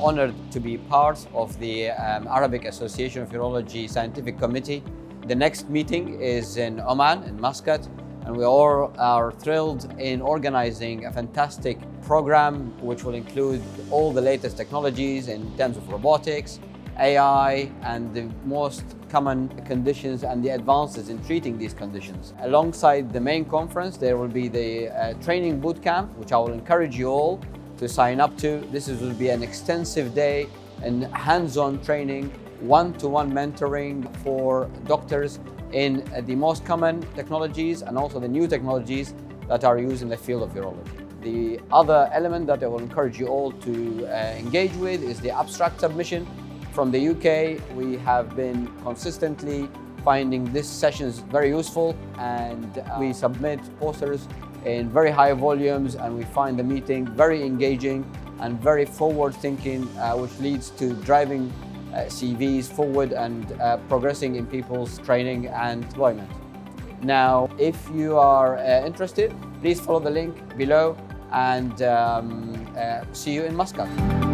honored to be part of the Arab Association of Urology Scientific Committee. The next meeting is in Oman, in Muscat, and we all are thrilled in organizing a fantastic program which will include all the latest technologies in terms of robotics, AI, and the most common conditions and the advances in treating these conditions. Alongside the main conference, there will be the training bootcamp, which I will encourage you all to sign up to. This will be an extensive day and hands-on training, one-to-one mentoring for doctors in the most common technologies and also the new technologies that are used in the field of urology. The other element that I will encourage you all to engage with is the abstract submission. From the UK, we have been consistently finding these sessions very useful, and we submit posters in very high volumes, and we find the meeting very engaging and very forward-thinking, which leads to driving CVs forward and progressing in people's training and employment. Now, if you are interested, please follow the link below, and see you in Muscat.